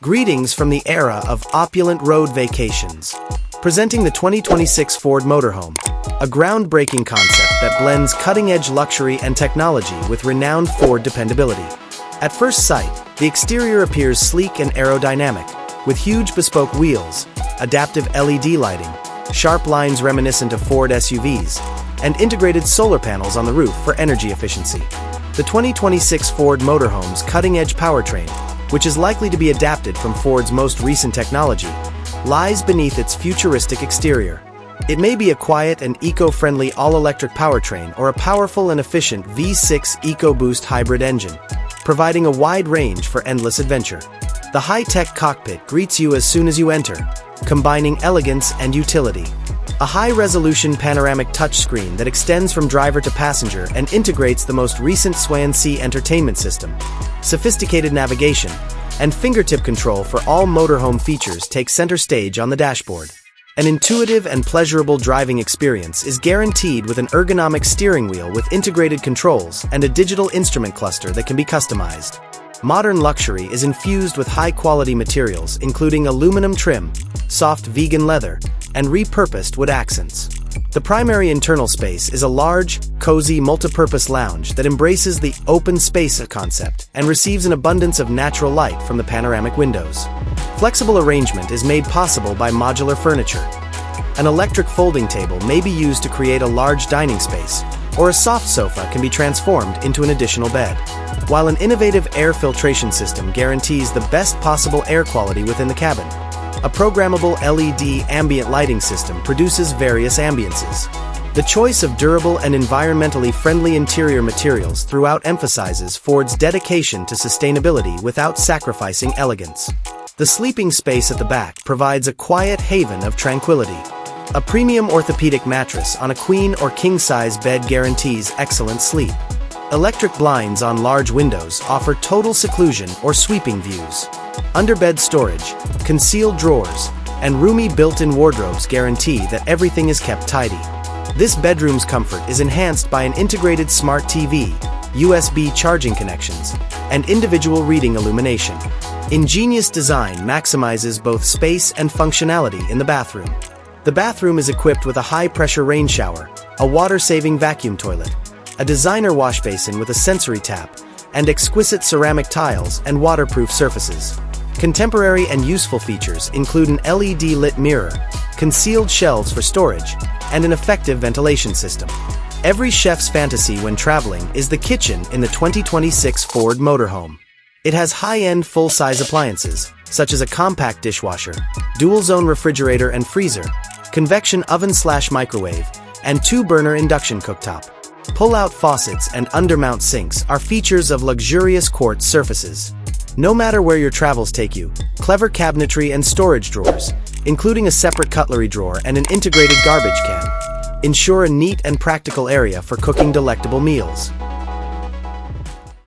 Greetings from the era of opulent road vacations. Presenting the 2026 Ford Motorhome, a groundbreaking concept that blends cutting-edge luxury and technology with renowned Ford dependability. At first sight, the exterior appears sleek and aerodynamic, with huge bespoke wheels, adaptive LED lighting, sharp lines reminiscent of Ford SUVs, and integrated solar panels on the roof for energy efficiency. The 2026 Ford Motorhome's cutting-edge powertrain, which is likely to be adapted from Ford's most recent technology, lies beneath its futuristic exterior. It may be a quiet and eco-friendly all-electric powertrain or a powerful and efficient V6 EcoBoost hybrid engine, providing a wide range for endless adventure. The high-tech cockpit greets you as soon as you enter, combining elegance and utility. A high-resolution panoramic touchscreen that extends from driver to passenger and integrates the most recent SWAN-C entertainment system. Sophisticated navigation and fingertip control for all motorhome features take center stage on the dashboard. An intuitive and pleasurable driving experience is guaranteed with an ergonomic steering wheel with integrated controls and a digital instrument cluster that can be customized. Modern luxury is infused with high-quality materials including aluminum trim, soft vegan leather, and repurposed wood accents. The primary internal space is a large, cozy, multipurpose lounge that embraces the open space concept and receives an abundance of natural light from the panoramic windows. Flexible arrangement is made possible by modular furniture. An electric folding table may be used to create a large dining space, or a soft sofa can be transformed into an additional bed. While an innovative air filtration system guarantees the best possible air quality within the cabin, a programmable LED ambient lighting system produces various ambiances. The choice of durable and environmentally friendly interior materials throughout emphasizes Ford's dedication to sustainability without sacrificing elegance. The sleeping space at the back provides a quiet haven of tranquility. A premium orthopedic mattress on a queen or king-size bed guarantees excellent sleep. Electric blinds on large windows offer total seclusion or sweeping views. Underbed storage, concealed drawers, and roomy built-in wardrobes guarantee that everything is kept tidy. This bedroom's comfort is enhanced by an integrated smart TV, USB charging connections, and individual reading illumination. Ingenious design maximizes both space and functionality in the bathroom. The bathroom is equipped with a high-pressure rain shower, a water-saving vacuum toilet, a designer wash basin with a sensory tap, and exquisite ceramic tiles and waterproof surfaces. Contemporary and useful features include an LED-lit mirror, concealed shelves for storage, and an effective ventilation system. Every chef's fantasy when traveling is the kitchen in the 2026 Ford Motorhome. It has high-end full-size appliances, such as a compact dishwasher, dual-zone refrigerator and freezer, convection oven/microwave, and two-burner induction cooktop. Pull-out faucets and undermount sinks are features of luxurious quartz surfaces. No matter where your travels take you, clever cabinetry and storage drawers, including a separate cutlery drawer and an integrated garbage can, ensure a neat and practical area for cooking delectable meals.